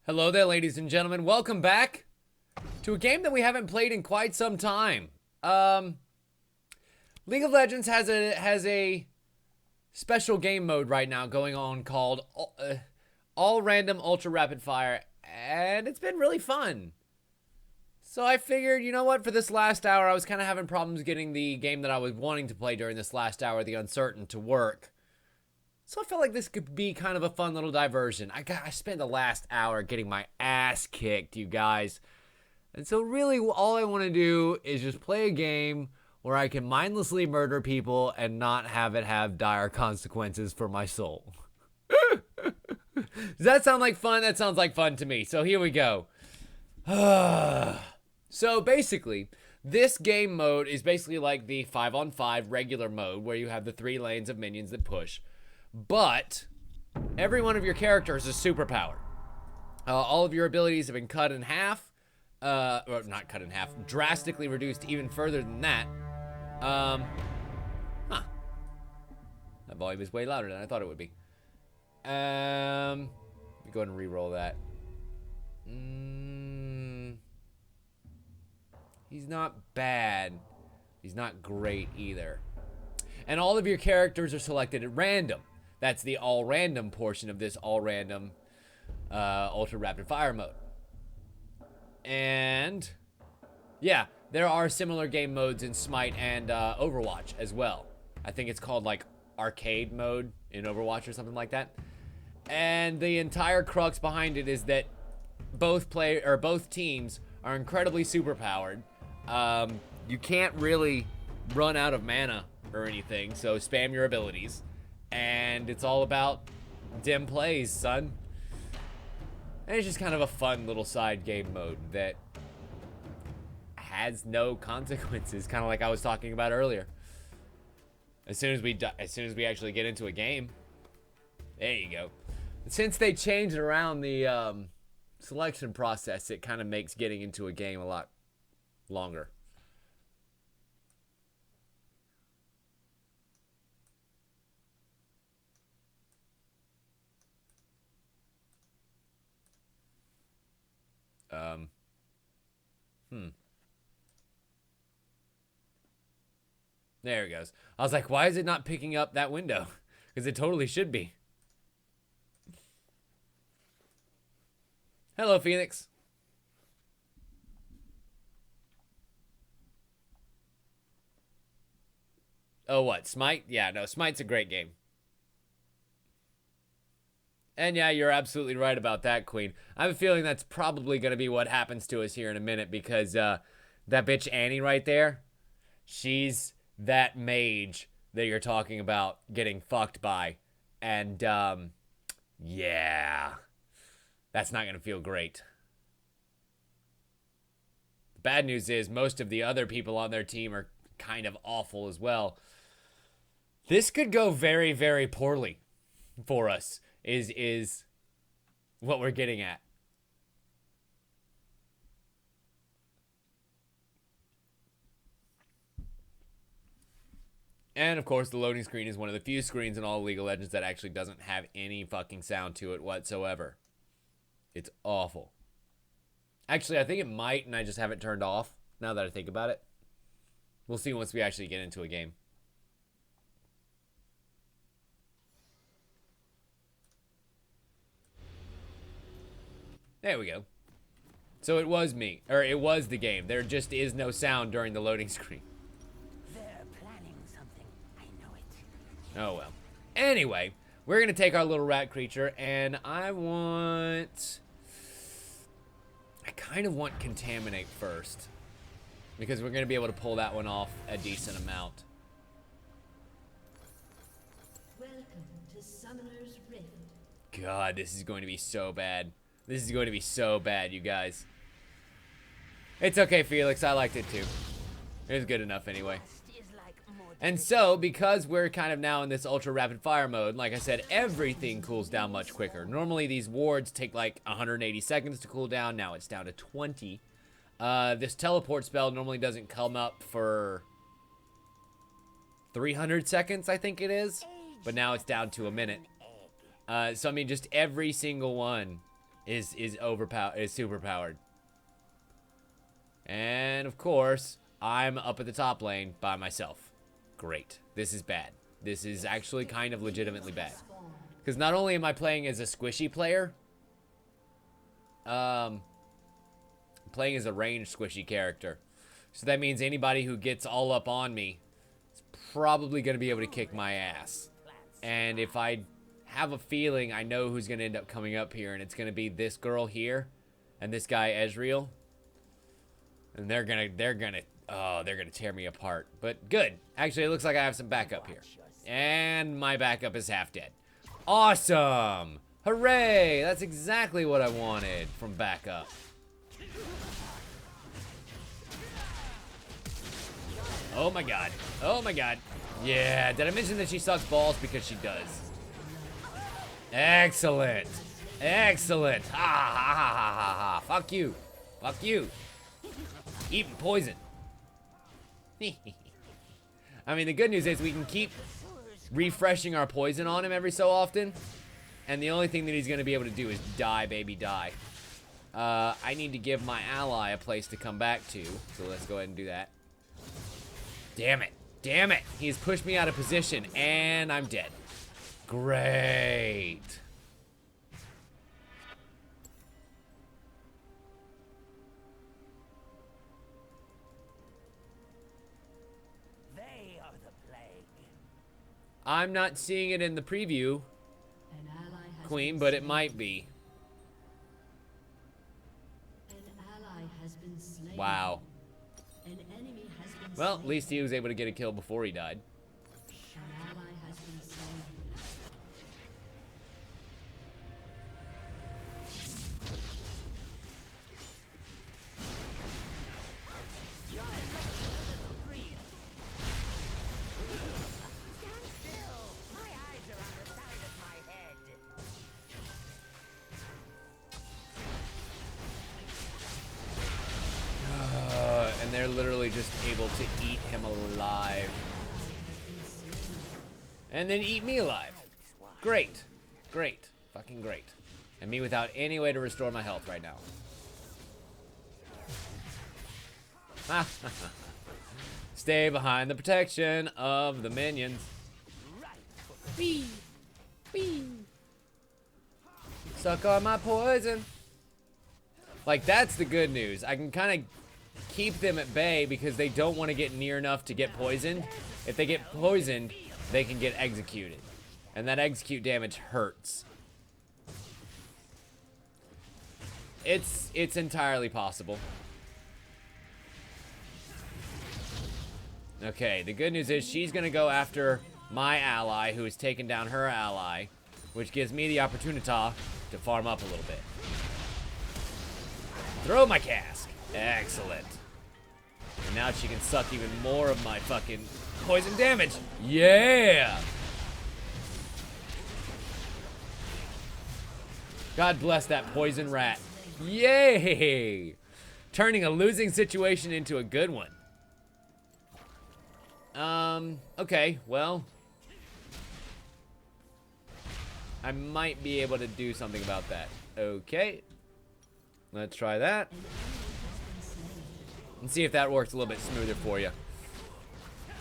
Hello there, ladies and gentlemen. Welcome back to a game that we haven't played in quite some time. League of Legends has a special game mode right now going on called All Random Ultra Rapid Fire, and it's been really fun. So I figured, you know what, for this last hour, I was kind of having problems getting the game that I was wanting to play during this last hour, the Uncertain, to work. So I felt like this could be kind of a fun little diversion. I spent the last hour getting my ass kicked, you guys. And so really all I want to do is just play a game where I can mindlessly murder people and not have it have dire consequences for my soul. Does that sound like fun? That sounds like fun to me. So here we go. So basically, this game mode is basically like the 5-on-5 regular mode where you have the 3 lanes of minions that push. But every one of your characters is superpowered. All of your abilities have been cut in half. Or not cut in half, drastically reduced even further than that. That volume is way louder than I thought it would be. Let me go ahead and re-roll that. He's not bad. He's not great either. And all of your characters are selected at random. That's the all random portion of this all random ultra rapid fire mode. And yeah, there are similar game modes in Smite and Overwatch as well. I think it's called like arcade mode in Overwatch or something like that. And the entire crux behind it is that both teams are incredibly superpowered. You can't really run out of mana or anything, so spam your abilities. And it's all about dim plays, son. And it's just kind of a fun little side game mode that has no consequences, kind of like I was talking about earlier. As soon as we actually get into a game, there you go. Since they changed around the selection process, it kind of makes getting into a game a lot longer. There it goes. I was like, why is it not picking up that window? Because it totally should be. Hello, Phoenix. Oh, what? Smite? Yeah, no, Smite's a great game. And yeah, you're absolutely right about that, Queen. I have a feeling that's probably going to be what happens to us here in a minute because that bitch Annie right there, she's that mage that you're talking about getting fucked by. And yeah, that's not going to feel great. The bad news is most of the other people on their team are kind of awful as well. This could go very, very poorly for us. Is what we're getting at. And of course, the loading screen is one of the few screens in all League of Legends that actually doesn't have any fucking sound to it whatsoever. It's awful. Actually, I think it might, and I just have it turned off now that I think about it. We'll see once we actually get into a game. There we go. So it was me, or it was the game. There just is no sound during the loading screen. They're planning something. I know it. Oh well. Anyway, we're gonna take our little rat creature, and I kind of want Contaminate first, because we're gonna be able to pull that one off a decent amount. Welcome to Summoner's Rift. God, this is going to be so bad. This is going to be so bad, you guys. It's okay, Felix. I liked it too. It was good enough anyway. And so, because we're kind of now in this ultra rapid fire mode, like I said, everything cools down much quicker. Normally, these wards take like 180 seconds to cool down. Now it's down to 20. This teleport spell normally doesn't come up for 300 seconds, I think it is. But now it's down to a minute. So, I mean, just every single one is super powered. And of course, I'm up at the top lane by myself. Great. This is bad. This is actually kind of legitimately bad. Because not only am I playing as a squishy player, playing as a ranged squishy character. So that means anybody who gets all up on me is probably going to be able to kick my ass. And if I have a feeling, I know who's going to end up coming up here, and it's going to be this girl here and this guy Ezreal. And they're going to tear me apart. But good. Actually, it looks like I have some backup here. And my backup is half dead. Awesome! Hooray! That's exactly what I wanted from backup. Oh my god. Oh my god. Yeah, did I mention that she sucks balls? Because she does. Excellent. Excellent. Ha ha ha ha ha ha. Fuck you. Fuck you. Eating poison. I mean, the good news is we can keep refreshing our poison on him every so often. And the only thing that he's going to be able to do is die, baby, die. I need to give my ally a place to come back to. So let's go ahead and do that. Damn it. Damn it. He's pushed me out of position. And I'm dead. Great. They are the plague. I'm not seeing it in the preview, An ally has Queen, been but it slain. might be. An ally has been slain. Wow. An enemy has been Well, slain. at least he was able to get a kill before he died. An ally has been slain. Stand still. My eyes are on the side of my head. And they're literally just able to eat him alive. And then eat me alive. Great. Great. Fucking great. And me without any way to restore my health right now. Stay behind the protection of the minions. Whee! Whee! Suck on my poison. Like, that's the good news. I can kind of keep them at bay because they don't want to get near enough to get poisoned. If they get poisoned, they can get executed. And that execute damage hurts. It's entirely possible. Okay, the good news is she's gonna go after my ally who has taken down her ally, which gives me the opportunity to farm up a little bit. Throw my cask. Excellent. And now she can suck even more of my fucking poison damage. Yeah! God bless that poison rat. Yay! Turning a losing situation into a good one. Okay, well. I might be able to do something about that. Okay. Let's try that. And see if that works a little bit smoother for you.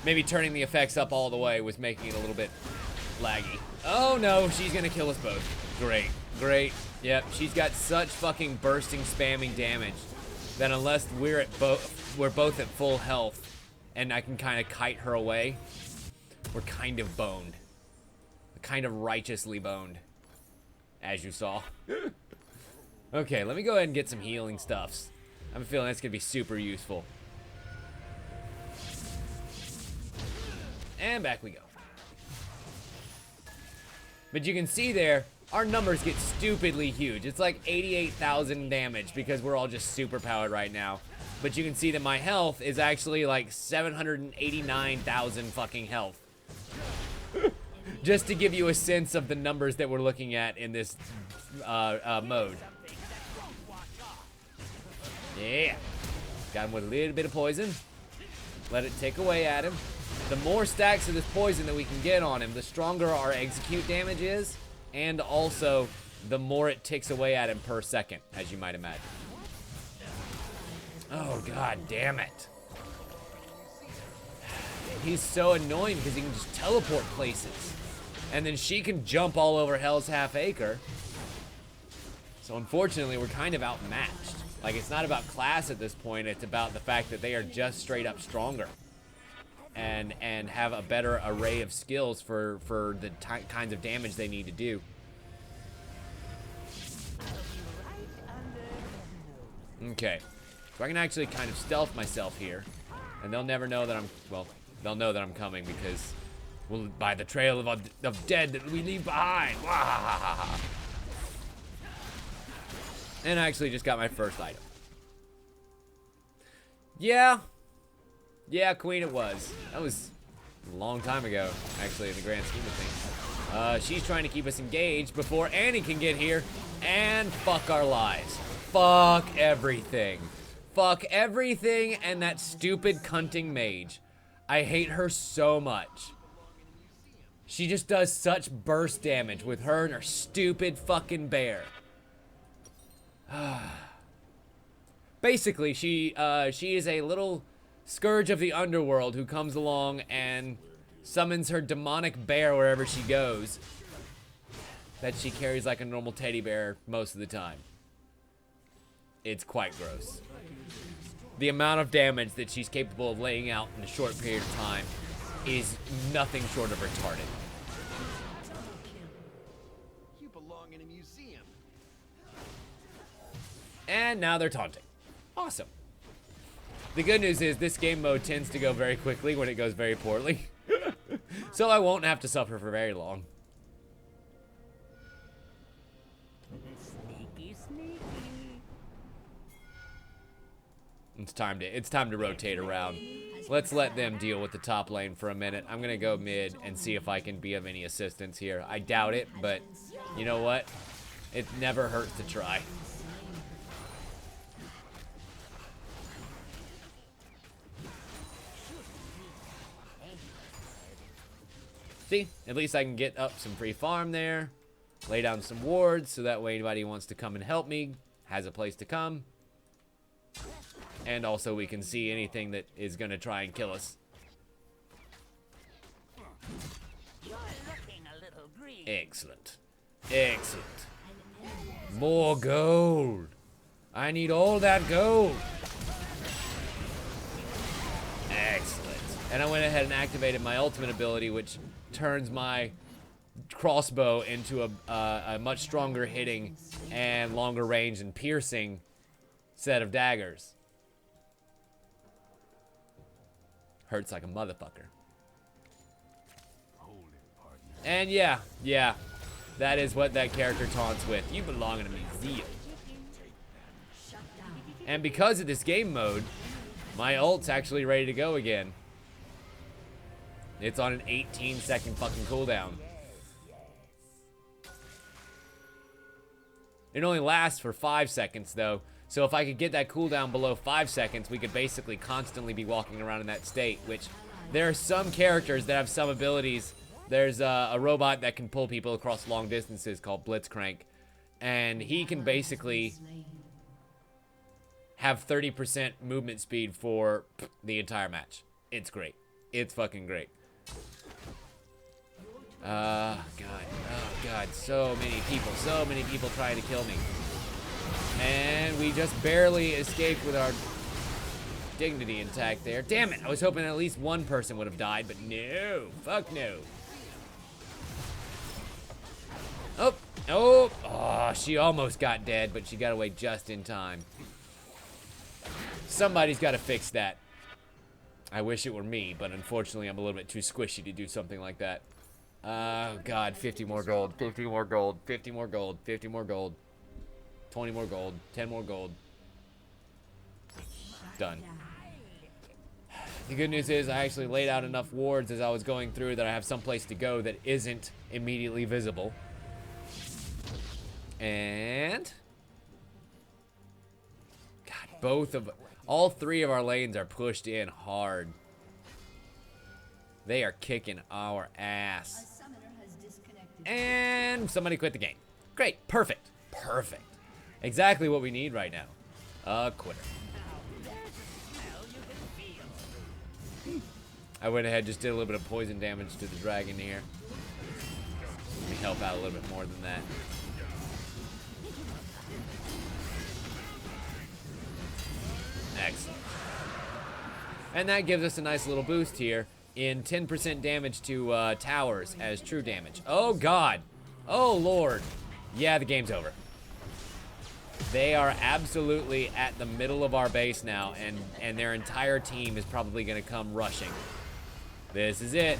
Maybe turning the effects up all the way was making it a little bit laggy. Oh no, she's gonna kill us both. Great, great. Yep, she's got such fucking bursting, spamming damage that unless we're both at full health and I can kind of kite her away, we're kind of boned. Kind of righteously boned, as you saw. Okay, let me go ahead and get some healing stuffs. I'm feeling that's gonna be super useful. And back we go. But you can see there, our numbers get stupidly huge. It's like 88,000 damage because we're all just super powered right now. But you can see that my health is actually like 789,000 fucking health. Just to give you a sense of the numbers that we're looking at in this mode. Yeah. Got him with a little bit of poison. Let it tick away at him. The more stacks of this poison that we can get on him, the stronger our execute damage is. And also, the more it ticks away at him per second, as you might imagine. Oh, god damn it. He's so annoying because he can just teleport places. And then she can jump all over Hell's Half Acre. So unfortunately, we're kind of outmatched. Like, it's not about class at this point, it's about the fact that they are just straight up stronger. And have a better array of skills for the kinds of damage they need to do. Okay. So I can actually kind of stealth myself here. And they'll never know that I'm, well, they'll know that I'm coming because we'll, by the trail of dead that we leave behind. Wahahaha. And I actually just got my first item. Yeah. Yeah, Queen it was. That was a long time ago, actually, in the grand scheme of things. She's trying to keep us engaged before Annie can get here and fuck our lives. Fuck everything. Fuck everything and that stupid cunting mage. I hate her so much. She just does such burst damage with her and her stupid fucking bear. Basically, she is a little scourge of the underworld who comes along and summons her demonic bear wherever she goes. That she carries like a normal teddy bear most of the time. It's quite gross. The amount of damage that she's capable of laying out in a short period of time is nothing short of retarded. You belong in a museum. And now they're taunting. Awesome. The good news is this game mode tends to go very quickly when it goes very poorly. So I won't have to suffer for very long. Sneaky, sneaky. It's time to rotate around. Let's let them deal with the top lane for a minute. I'm gonna go mid and see if I can be of any assistance here. I doubt it, but you know what? It never hurts to try. See, at least I can get up some free farm there, lay down some wards, so that way anybody who wants to come and help me has a place to come. And also we can see anything that is going to try and kill us. You're looking a little green. Excellent. Excellent. More gold. I need all that gold. Excellent. And I went ahead and activated my ultimate ability, which turns my crossbow into a much stronger hitting and longer range and piercing set of daggers. Hurts like a motherfucker. And yeah, that is what that character taunts with. You belong in a museum. And because of this game mode, my ult's actually ready to go again. It's on an 18-second fucking cooldown. It only lasts for 5 seconds, though. So if I could get that cooldown below 5 seconds, we could basically constantly be walking around in that state, which there are some characters that have some abilities. There's a robot that can pull people across long distances called Blitzcrank, and he can basically have 30% movement speed for the entire match. It's great. It's fucking great. God. Oh, God. So many people trying to kill me. And we just barely escaped with our dignity intact there. Damn it. I was hoping at least one person would have died, but no. Fuck no. Oh, she almost got dead, but she got away just in time. Somebody's got to fix that. I wish it were me, but unfortunately I'm a little bit too squishy to do something like that. Oh, God, 50 more gold, 50 more gold, 50 more gold, 50 more gold, 20 more gold, 10 more gold. Done. The good news is I actually laid out enough wards as I was going through that I have someplace to go that isn't immediately visible. And God, all three of our lanes are pushed in hard. They are kicking our ass. And somebody quit the game. Great. Perfect. Perfect. Exactly what we need right now. A quitter. I went ahead, just did a little bit of poison damage to the dragon here. Let me help out a little bit more than that. Excellent. And that gives us a nice little boost here in 10% damage to towers as true damage. Oh, God. Oh, Lord. Yeah, the game's over. They are absolutely at the middle of our base now, and their entire team is probably going to come rushing. This is it.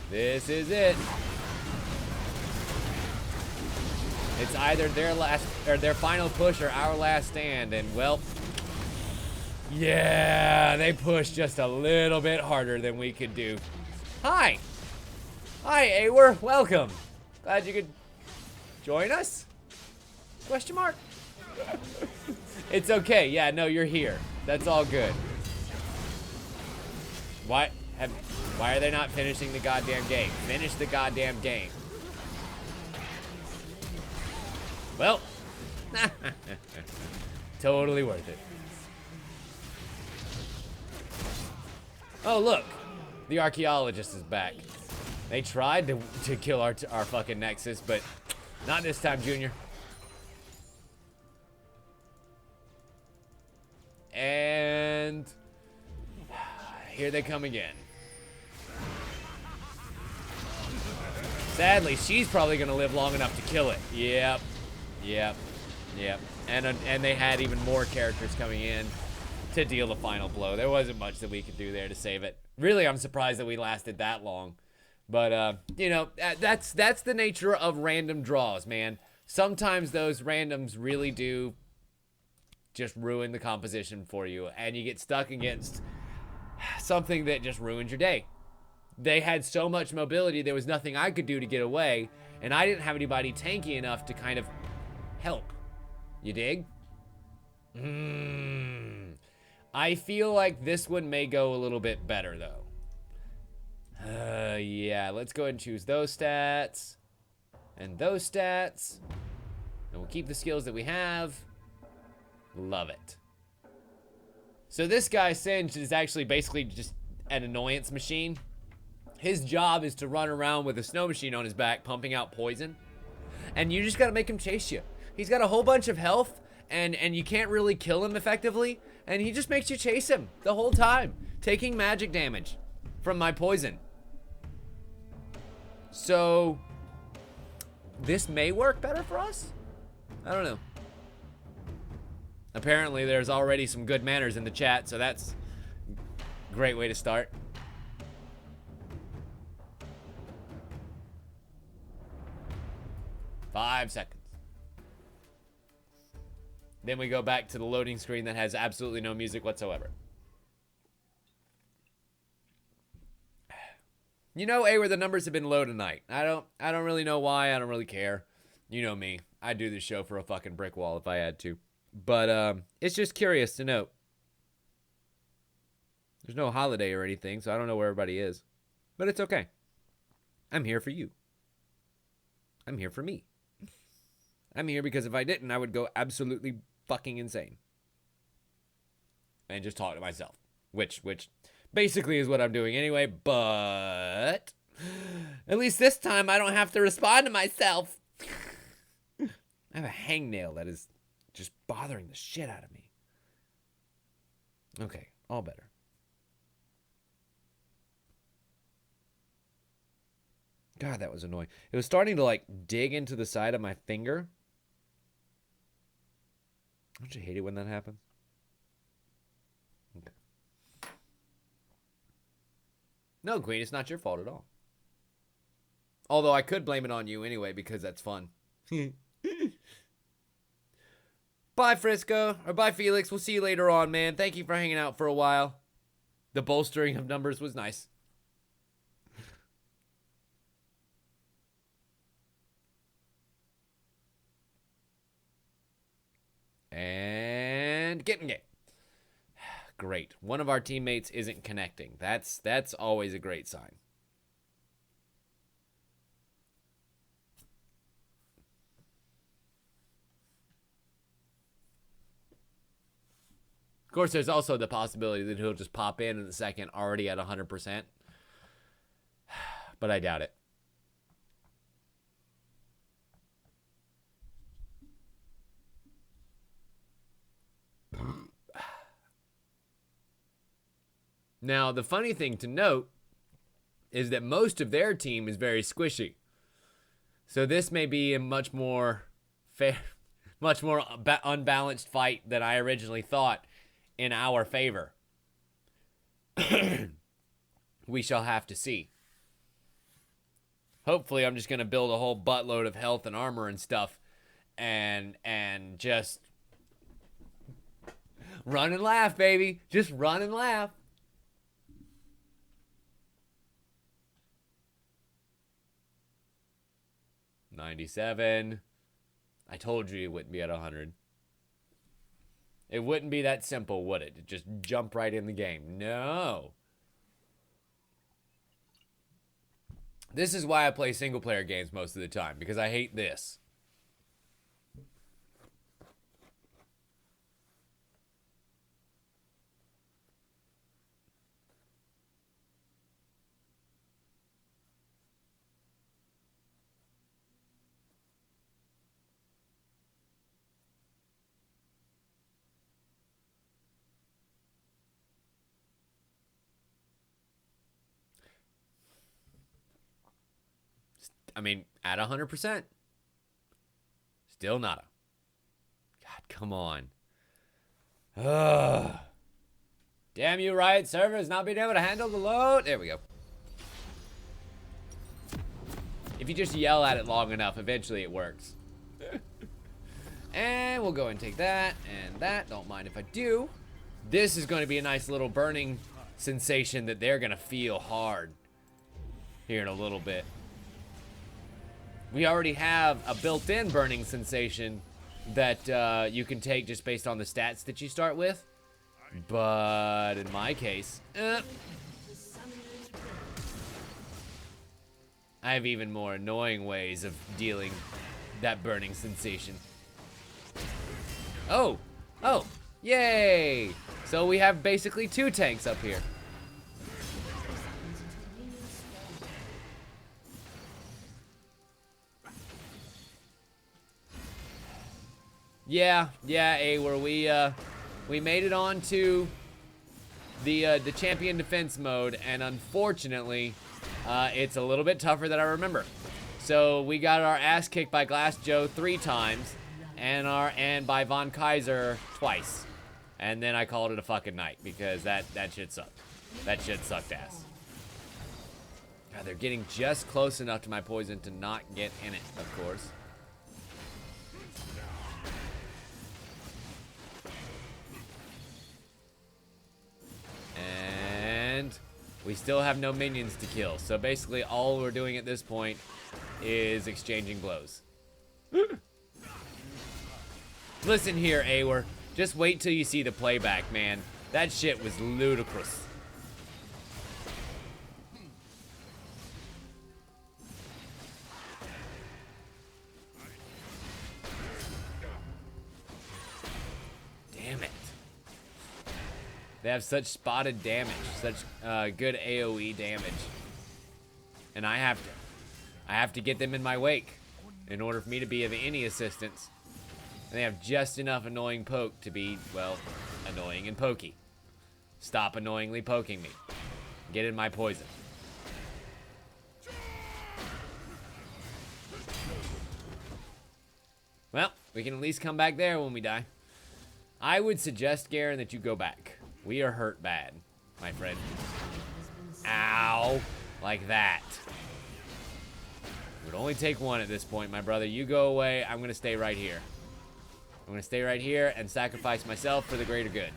This is it. It's either their last or their final push or our last stand, and well, yeah, they pushed just a little bit harder than we could do. Hi. Hi, ARURF. Welcome. Glad you could join us? Question mark? It's okay. Yeah, no, you're here. That's all good. Why are they not finishing the goddamn game? Finish the goddamn game. Well, totally worth it. Oh, look. The archaeologist is back. They tried to kill our fucking Nexus, but not this time, Junior. And here they come again. Sadly, she's probably gonna live long enough to kill it. Yep. Yep. Yep. And they had even more characters coming in to deal the final blow. There wasn't much that we could do there to save it. Really, I'm surprised that we lasted that long. But, you know, that's the nature of random draws, man. Sometimes those randoms really do just ruin the composition for you, and you get stuck against something that just ruins your day. They had so much mobility, there was nothing I could do to get away, and I didn't have anybody tanky enough to kind of help. You dig? I feel like this one may go a little bit better, though. Yeah, let's go ahead and choose those stats. And those stats. And we'll keep the skills that we have. Love it. So this guy, Singed, is actually basically just an annoyance machine. His job is to run around with a snow machine on his back, pumping out poison. And you just gotta make him chase you. He's got a whole bunch of health, and you can't really kill him effectively. And he just makes you chase him the whole time, taking magic damage from my poison. So, this may work better for us? I don't know. Apparently, there's already some good manners in the chat, so that's a great way to start. Five seconds. Then we go back to the loading screen that has absolutely no music whatsoever. You know, where the numbers have been low tonight. I don't really know why. I don't really care. You know me. I'd do this show for a fucking brick wall if I had to. But it's just curious to note. There's no holiday or anything, so I don't know where everybody is. But it's okay. I'm here for you. I'm here for me. I'm here because if I didn't, I would go absolutely fucking insane. And just talk to myself. Which basically is what I'm doing anyway, but at least this time I don't have to respond to myself. I have a hangnail that is just bothering the shit out of me. Okay, all better. God, that was annoying. It was starting to, like, dig into the side of my finger. Don't you hate it when that happens? Okay. No, Queen, it's not your fault at all. Although I could blame it on you anyway, because that's fun. Bye, Frisco. Or bye, Felix. We'll see you later on, man. Thank you for hanging out for a while. The bolstering of numbers was nice. And getting it. Great. One of our teammates isn't connecting. That's always a great sign. Of course, there's also the possibility that he'll just pop in the second already at 100%. But I doubt it. Now, the funny thing to note is that most of their team is very squishy. So this may be a much more fair, much more unbalanced fight than I originally thought in our favor. We shall have to see. Hopefully, I'm just going to build a whole buttload of health and armor and stuff and just run and laugh, baby. Just run and laugh. $97. I told you it wouldn't be at 100. It wouldn't be that simple, would it? Just jump right in the game. No. This is why I play single player games most of the time, because I hate this. I mean, at 100%. Still nada. God, come on. Ugh. Damn you, Riot servers, not being able to handle the load. There we go. If you just yell at it long enough, eventually it works. And we'll go and take that and that. Don't mind if I do. This is going to be a nice little burning sensation that they're going to feel hard here in a little bit. We already have a built-in burning sensation that you can take just based on the stats that you start with. But in my case, I have even more annoying ways of dealing that burning sensation. Oh, yay! So we have basically 2 tanks up here. Yeah, ARURF, we made it on to the champion defense mode, and unfortunately, it's a little bit tougher than I remember. So we got our ass kicked by Glass Joe 3 times, and by Von Kaiser twice, and then I called it a fucking night because that shit sucked. That shit sucked ass. God, they're getting just close enough to my poison to not get in it, of course. And we still have no minions to kill. So basically all we're doing at this point is exchanging blows. Listen here, ARURF. Just wait till you see the playback, man. That shit was ludicrous. Damn it. They have such spotted damage, such good AoE damage. And I have to get them in my wake in order for me to be of any assistance. And they have just enough annoying poke to be, well, annoying and pokey. Stop annoyingly poking me. Get in my poison. Well, we can at least come back there when we die. I would suggest, Garen, that you go back. We are hurt bad, my friend. Ow. Like that. It would only take one at this point, my brother. You go away. I'm going to stay right here. I'm going to stay right here and sacrifice myself for the greater good.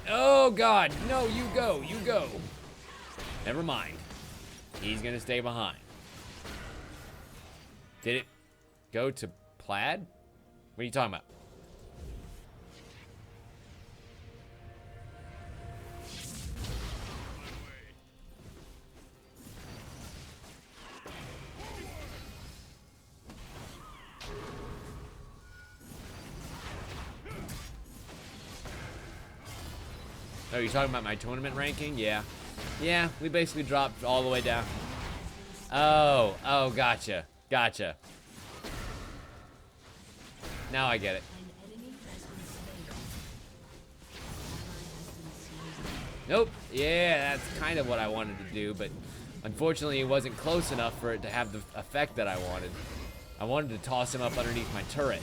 Oh, God. No, you go. You go. Never mind. He's going to stay behind. Did it go to plaid? What are you talking about? Oh, you talking about my tournament ranking? Yeah. Yeah, we basically dropped all the way down. Oh, gotcha. Gotcha. Now I get it. An enemy has been slain. Nope. Yeah, that's kind of what I wanted to do, but unfortunately it wasn't close enough for it to have the effect that I wanted. I wanted to toss him up underneath my turret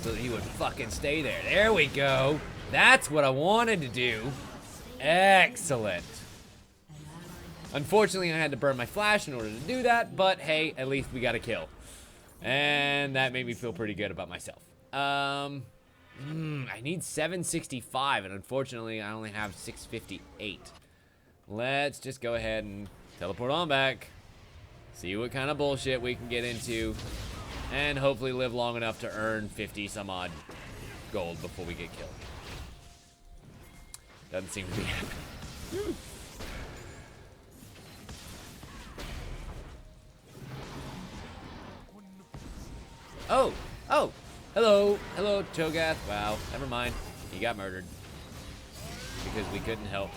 so that he would fucking stay there. There we go. That's what I wanted to do. Excellent. Unfortunately, I had to burn my flash in order to do that, but hey, at least we got a kill. And that made me feel pretty good about myself. I need 765, and unfortunately, I only have 658. Let's just go ahead and teleport on back. See what kind of bullshit we can get into. And hopefully live long enough to earn 50 some odd gold before we get killed. Doesn't seem to be happening. Oh, hello, Cho'Gath. Wow, never mind. He got murdered because we couldn't help.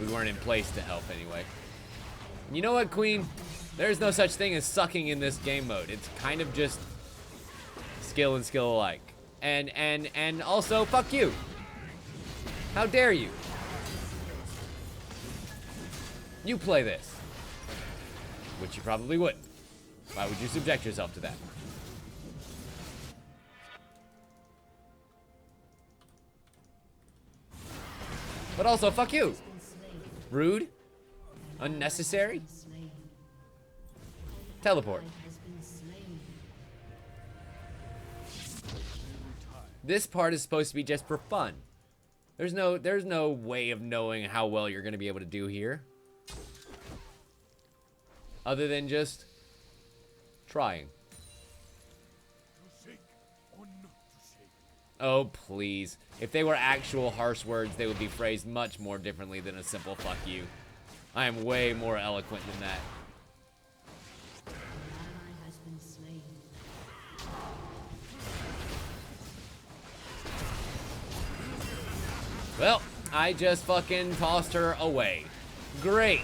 We weren't in place to help anyway. You know what, Queen? There's no such thing as sucking in this game mode. It's kind of just skill and skill alike. And also, fuck you. How dare you? You play this. Which you probably wouldn't. Why would you subject yourself to that? But also, fuck you. Rude. Unnecessary. Teleport. This part is supposed to be just for fun. There's no way of knowing how well you're going to be able to do here. Other than just trying. Oh, please. If they were actual harsh words, they would be phrased much more differently than a simple fuck you. I am way more eloquent than that. An ally has been slain. Well, I just fucking tossed her away. Great.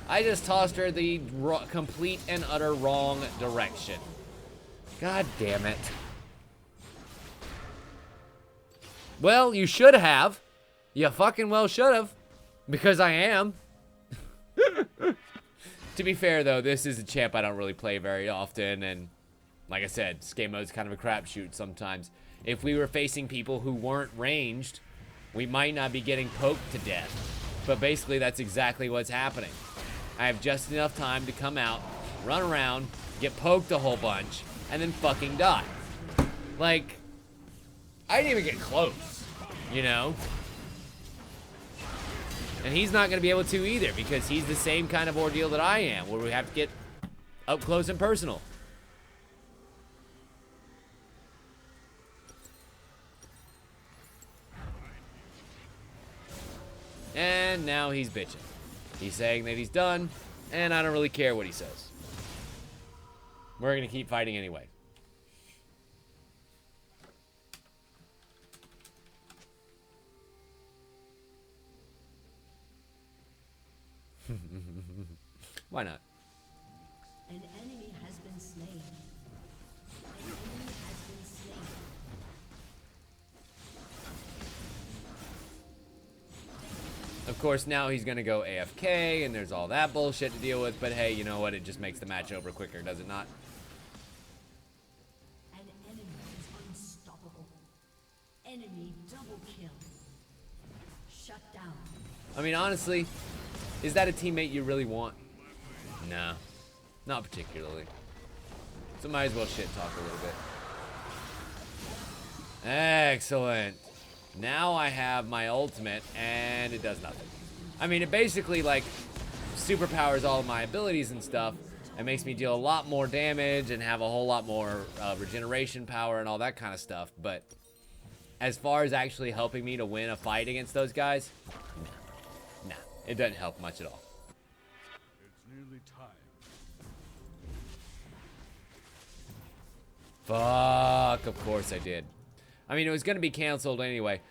I just tossed her the complete and utter wrong direction. God damn it. Well, you should have. You fucking well should have. Because I am. To be fair, though, this is a champ I don't really play very often. And like I said, this game mode's kind of a crapshoot sometimes. If we were facing people who weren't ranged, we might not be getting poked to death. But basically, that's exactly what's happening. I have just enough time to come out, run around, get poked a whole bunch, and then fucking die. Like, I didn't even get close, you know? And he's not going to be able to either, because he's the same kind of ordeal that I am, where we have to get up close and personal. And now he's bitching. He's saying that he's done, and I don't really care what he says. We're going to keep fighting anyway. Why not? An enemy has been slain. An enemy has been slain. Of course, now he's gonna go AFK, and there's all that bullshit to deal with, but hey, you know what? It just makes the match over quicker, does it not? An enemy is unstoppable. Enemy double kill. Shut down. I mean, honestly, is that a teammate you really want? No, not particularly. So might as well shit talk a little bit. Excellent. Now I have my ultimate, and it does nothing. I mean, it basically, like, superpowers all of my abilities and stuff. It makes me deal a lot more damage and have a whole lot more regeneration power and all that kind of stuff. But as far as actually helping me to win a fight against those guys, nah, it doesn't help much at all. It's nearly time. Fuck, of course I did. I mean, it was going to be canceled anyway.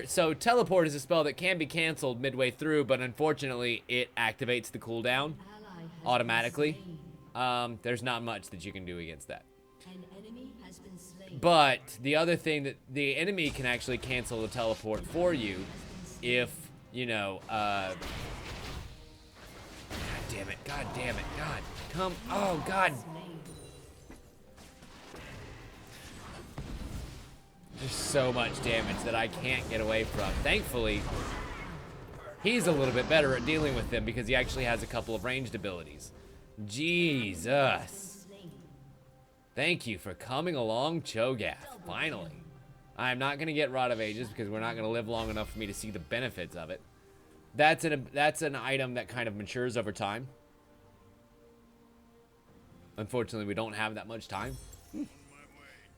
So teleport is a spell that can be canceled midway through, but unfortunately it activates the cooldown Ally has automatically. been slain. There's not much that you can do against that. An enemy has been slain. But the other thing that the enemy can actually cancel the teleport for you if, you know, God damn it, God damn it, God, come, oh God. There's so much damage that I can't get away from. Thankfully, he's a little bit better at dealing with them because he actually has a couple of ranged abilities. Jesus. Thank you for coming along, Cho'Gath. Finally. I'm not going to get Rod of Ages because we're not going to live long enough for me to see the benefits of it. That's an item that kind of matures over time. Unfortunately, we don't have that much time.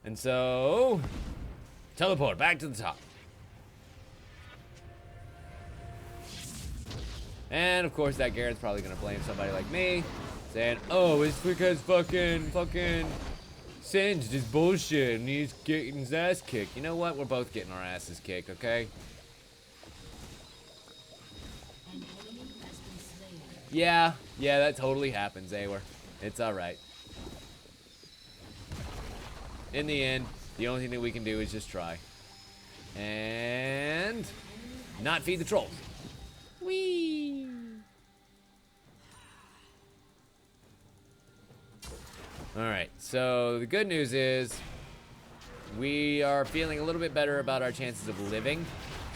And so, teleport back to the top. And of course, that Garrett's probably going to blame somebody like me, saying, oh, it's because fucking Singed is bullshit and he's getting his ass kicked. You know what? We're both getting our asses kicked, okay? An enemy has been slain. Yeah, that totally happens, Awer. It's alright. In the end, the only thing that we can do is just try. And not feed the trolls. Whee! Alright, so the good news is we are feeling a little bit better about our chances of living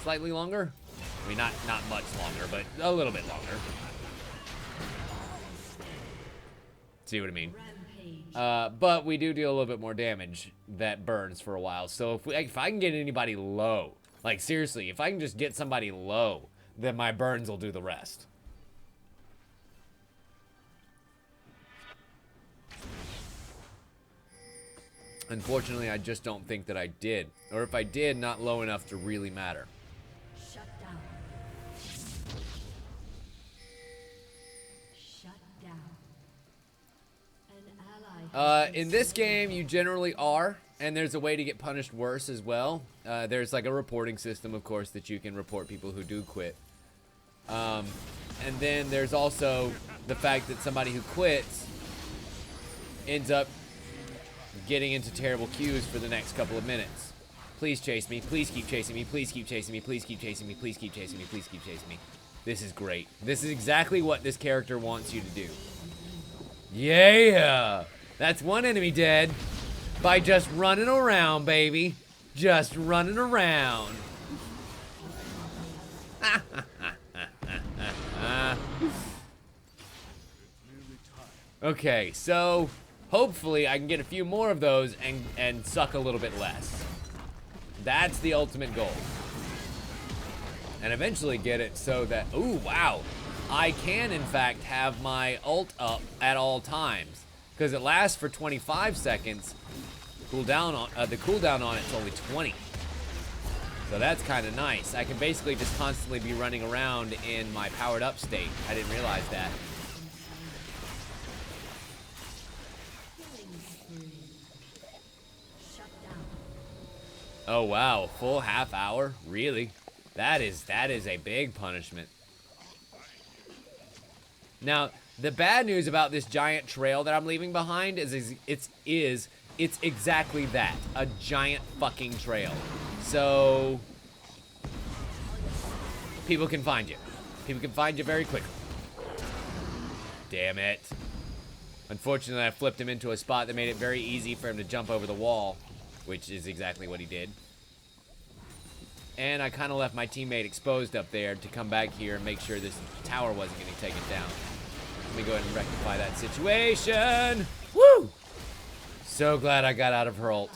slightly longer. I mean, not much longer, but a little bit longer. See what I mean? Rampage. But we do deal a little bit more damage that burns for a while. So if I can get anybody low, like seriously, if I can just get somebody low, then my burns will do the rest. Unfortunately, I just don't think that I did. Or if I did, not low enough to really matter. Shut down. Shut down. An ally has been In this slain. game, you generally are, and there's a way to get punished worse as well. There's like a reporting system, of course, that you can report people who do quit. And then there's also the fact that somebody who quits ends up getting into terrible queues for the next couple of minutes. Please chase me. Please keep chasing me. Please keep chasing me. Please keep chasing me. Please keep chasing me. Please keep chasing me. This is great. This is exactly what this character wants you to do. Yeah! That's one enemy dead by just running around, baby. Just running around. Okay, so hopefully I can get a few more of those and suck a little bit less. That's the ultimate goal. And eventually get it so that, ooh, wow, I can in fact have my ult up at all times. Because it lasts for 25 seconds. The cooldown on it's only 20. So that's kind of nice. I can basically just constantly be running around in my powered up state. I didn't realize that. Killing spree. Shut down. Oh wow, full half hour? Really? That is a big punishment. Now, the bad news about this giant trail that I'm leaving behind is it's exactly that, a giant fucking trail. So people can find you. People can find you very quickly. Damn it. Unfortunately, I flipped him into a spot that made it very easy for him to jump over the wall, which is exactly what he did. And I kind of left my teammate exposed up there to come back here and make sure this tower wasn't getting taken down. Let me go ahead and rectify that situation. Woo! So glad I got out of her ult.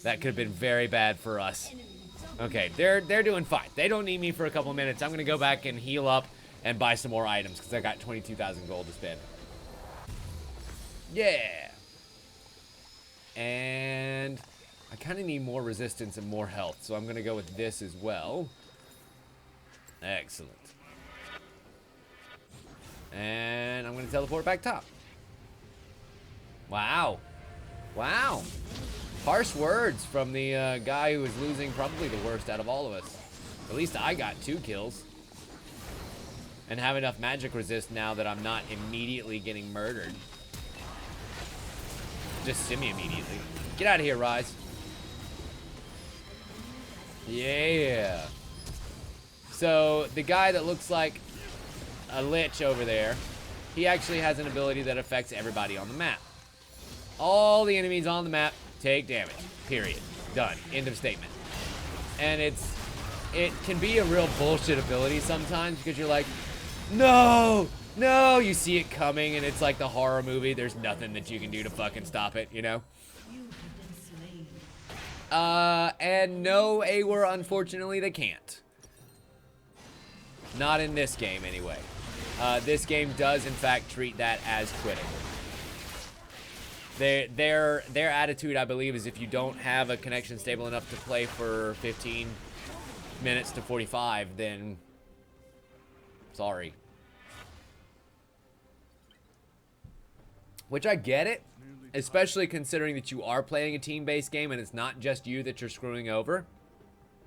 That could have been very bad for us. Okay, they're doing fine. They don't need me for a couple minutes. I'm going to go back and heal up and buy some more items because I got 22,000 gold to spend. Yeah. And I kind of need more resistance and more health, so I'm going to go with this as well. Excellent. And I'm going to teleport back top. Wow. Wow. Harsh words from the guy who was losing probably the worst out of all of us. At least I got 2 kills. And have enough magic resist now that I'm not immediately getting murdered. Just simi immediately. Get out of here, Rise. Yeah. So the guy that looks like a lich over there, he actually has an ability that affects everybody on the map. All the enemies on the map take damage. Period. Done. End of statement. And it can be a real bullshit ability sometimes because you're like, no, no, you see it coming and it's like the horror movie. There's nothing that you can do to fucking stop it, you know? And no, AWR, unfortunately, they can't. Not in this game, anyway. This game does, in fact, treat that as quitting. Their attitude, I believe, is if you don't have a connection stable enough to play for 15 minutes to 45, then sorry. Which I get it, especially considering that you are playing a team-based game and it's not just you that you're screwing over.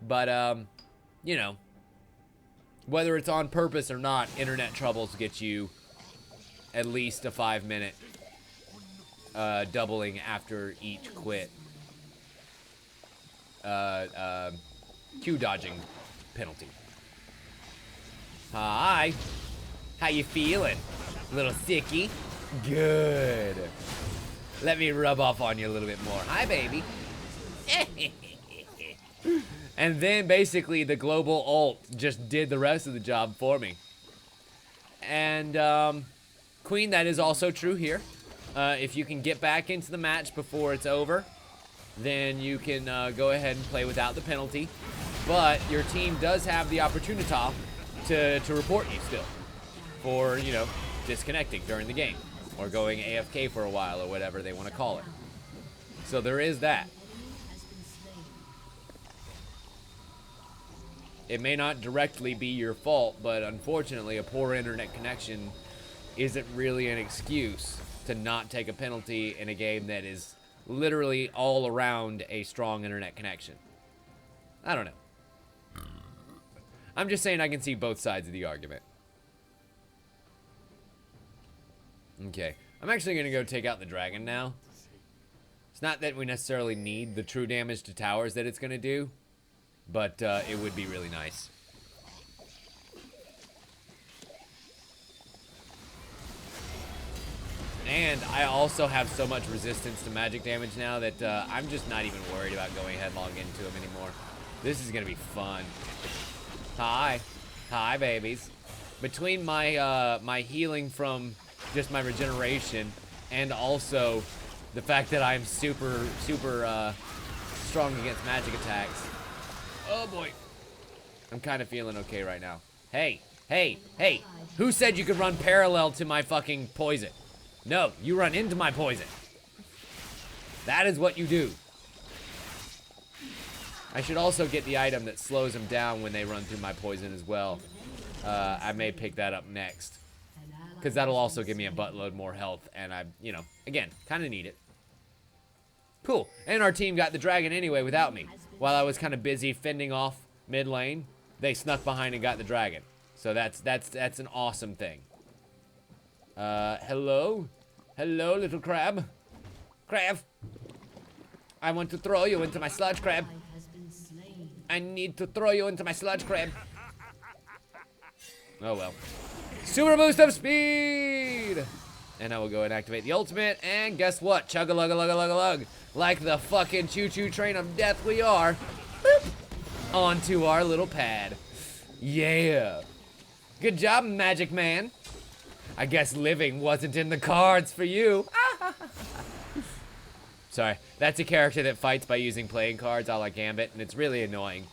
But, you know, whether it's on purpose or not, internet troubles get you at least a 5-minute doubling after each quit. Q dodging penalty. Hi. How you feeling? Little sicky? Good. Let me rub off on you a little bit more. Hi, baby. And then basically the global ult just did the rest of the job for me. And Queen, that is also true here. If you can get back into the match before it's over, then you can go ahead and play without the penalty. But your team does have the opportunity to report you still for, you know, disconnecting during the game or going AFK for a while or whatever they want to call it. So there is that. It may not directly be your fault, but unfortunately a poor internet connection isn't really an excuse to not take a penalty in a game that is literally all around a strong internet connection. I don't know. I'm just saying I can see both sides of the argument. Okay, I'm actually going to go take out the dragon now. It's not that we necessarily need the true damage to towers that it's going to do, but it would be really nice. And I also have so much resistance to magic damage now that I'm just not even worried about going headlong into him anymore. This is going to be fun. Hi. Hi, babies. Between my my healing from just my regeneration and also the fact that I'm super strong against magic attacks. Oh boy. I'm kind of feeling okay right now. Hey, hey, hey. Who said you could run parallel to my fucking poison? No, you run into my poison. That is what you do. I should also get the item that slows them down when they run through my poison as well. I may pick that up next. Because that'll also give me a buttload more health. And I, you know, again, kind of need it. Cool. And our team got the dragon anyway without me. While I was kind of busy fending off mid lane, they snuck behind and got the dragon. So that's an awesome thing. Hello? Hello, little crab. Crab. I want to throw you into my sludge crab. I need to throw you into my sludge crab. Oh well. Super boost of speed! And I will go and activate the ultimate, and guess what? Chug-a-lug-a-lug-a-lug-a-lug. Like the fucking choo-choo train of death we are. Boop. Onto our little pad. Yeah. Good job, Magic Man. I guess living wasn't in the cards for you. Sorry, that's a character that fights by using playing cards a la Gambit, and it's really annoying.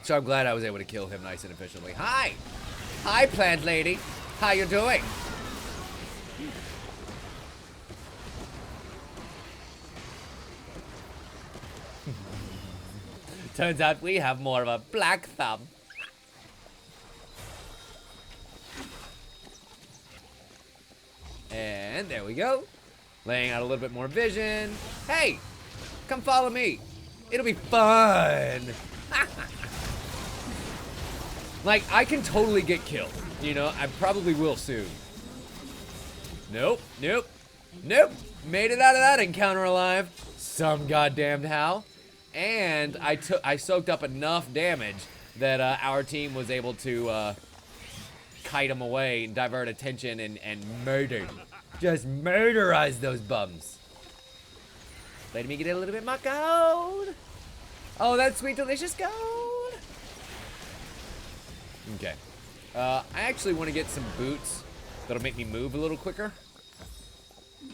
So I'm glad I was able to kill him nice and efficiently. Hi! Hi, plant lady. How you doing? Turns out we have more of a black thumb. And there we go. Laying out a little bit more vision. Hey! Come follow me. It'll be fun. Like, I can totally get killed. You know, I probably will soon. Nope, nope, nope. Made it out of that encounter alive. Some goddamn how. And I soaked up enough damage that our team was able to kite them away and divert attention and murder. Just murderize those bums. Let me get a little bit more gold. Oh, that sweet, delicious gold. Okay. I actually want to get some boots that'll make me move a little quicker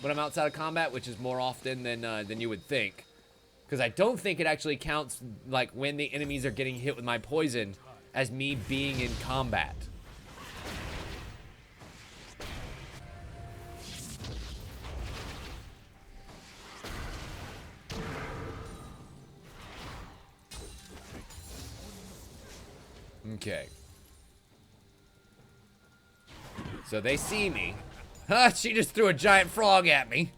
when I'm outside of combat, which is more often than you would think. Because I don't think it actually counts, like, when the enemies are getting hit with my poison as me being in combat. Okay. So they see me. Huh, she just threw a giant frog at me.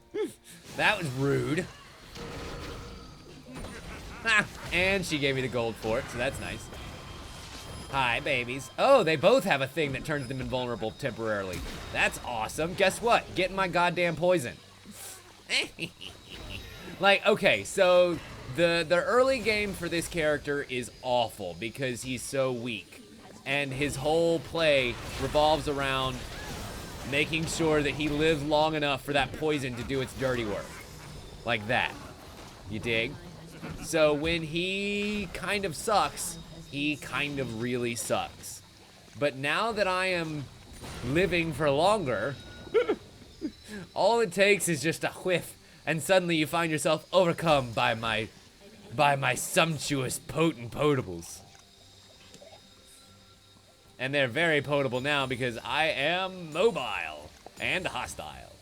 That was rude. Ah, and she gave me the gold for it, so that's nice. Hi, babies. Oh, they both have a thing that turns them invulnerable temporarily. That's awesome. Guess what? Getting my goddamn poison. Like, okay, so the early game for this character is awful because he's so weak. And his whole play revolves around making sure that he lives long enough for that poison to do its dirty work. Like that. You dig? So when he kind of sucks, he kind of really sucks. But now that I am living for longer, all it takes is just a whiff, and suddenly you find yourself overcome by my sumptuous potent potables. And they're very potable now because I am mobile and hostile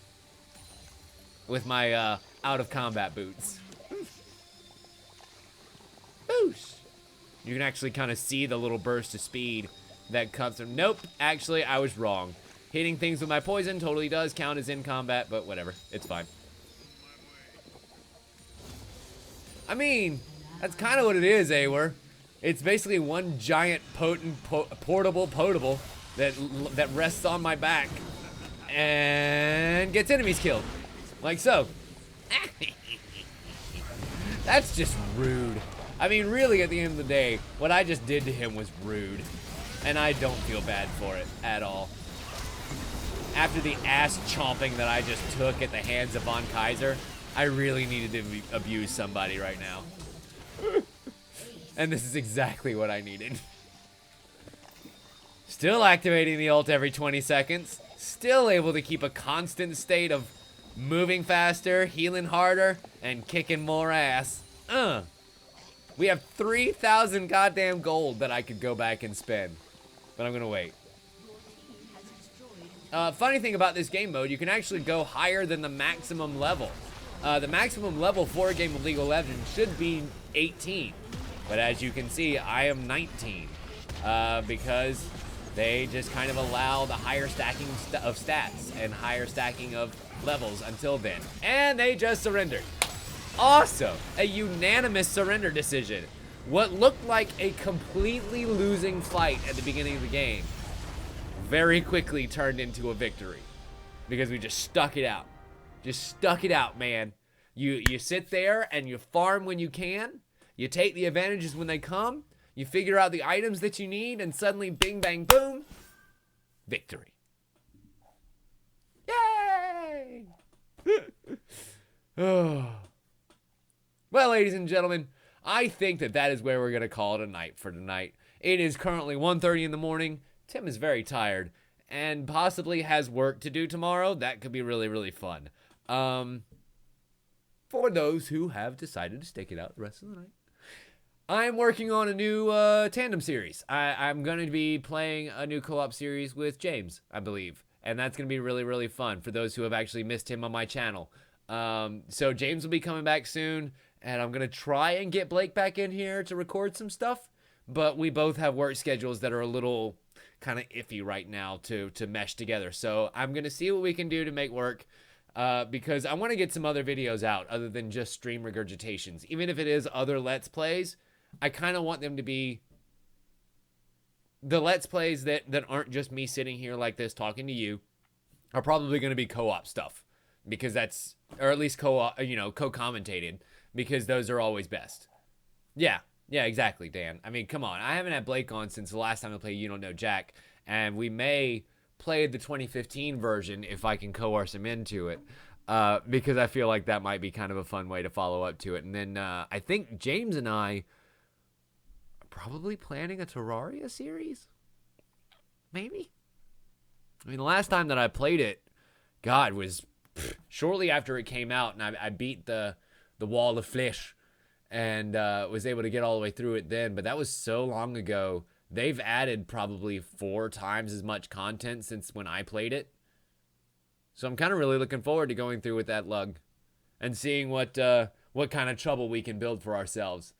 with my out of combat boots. Boosh! You can actually kind of see the little burst of speed that comes from. Nope, actually I was wrong. Hitting things with my poison totally does count as in combat, but whatever, it's fine. I mean, that's kind of what it is, Awar. It's basically one giant potent portable potable that rests on my back and gets enemies killed, like so. That's just rude. I mean, really, at the end of the day, what I just did to him was rude, and I don't feel bad for it at all. After the ass chomping that I just took at the hands of Von Kaiser, I really needed to abuse somebody right now. And this is exactly what I needed. Still activating the ult every 20 seconds. Still able to keep a constant state of moving faster, healing harder, and kicking more ass. We have 3,000 goddamn gold that I could go back and spend. But I'm gonna wait. Funny thing about this game mode, you can actually go higher than the maximum level. The maximum level for a game of League of Legends should be 18. But as you can see, I am 19. Because they just kind of allow the higher stacking of stats and higher stacking of levels until then. And they just surrendered. Awesome. A unanimous surrender decision. What looked like a completely losing fight at the beginning of the game very quickly turned into a victory. Because we just stuck it out. Just stuck it out, man. You sit there and you farm when you can. You take the advantages when they come. You figure out the items that you need, and suddenly, bing, bang, boom, victory. Yay! Oh. Well, ladies and gentlemen, I think that is where we're going to call it a night for tonight. It is currently 1:30 in the morning. Tim is very tired and possibly has work to do tomorrow. That could be really, really fun. For those who have decided to stick it out the rest of the night. I'm working on a new tandem series. I'm going to be playing a new co-op series with James, I believe. And that's going to be really, really fun for those who have actually missed him on my channel. So James will be coming back soon. And I'm going to try and get Blake back in here to record some stuff. But we both have work schedules that are a little kind of iffy right now to mesh together. So I'm going to see what we can do to make work. because I want to get some other videos out other than just stream regurgitations. Even if it is other Let's Plays, I kind of want them to be the Let's Plays that aren't just me sitting here like this talking to you, are probably going to be co-op stuff, because that's, or at least co-commentated, because those are always best. Yeah, exactly, Dan. I mean, come on. I haven't had Blake on since the last time I played You Don't Know Jack, and we may play the 2015 version if I can coerce him into it, because I feel like that might be kind of a fun way to follow up to it. And then I think James and I are probably planning a Terraria series? Maybe? I mean, the last time that I played it, God, was shortly after it came out, and I beat the wall of flesh and was able to get all the way through it then, but that was so long ago. They've added probably 4 times as much content since when I played it. So I'm kind of really looking forward to going through with that lug and seeing what kind of trouble we can build for ourselves.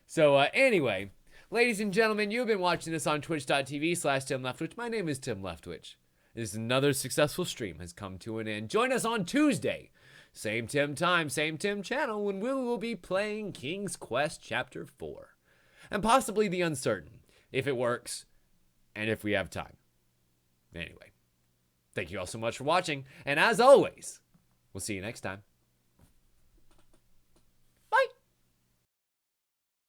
So anyway, ladies and gentlemen, you've been watching this on twitch.tv/TimLeftwich. My name is Tim Leftwich. This another successful stream has come to an end. Join us on Tuesday. Same Tim time, same Tim channel, when we will be playing King's Quest Chapter 4. And possibly The Uncertain, if it works, and if we have time. Anyway, thank you all so much for watching, and as always, we'll see you next time.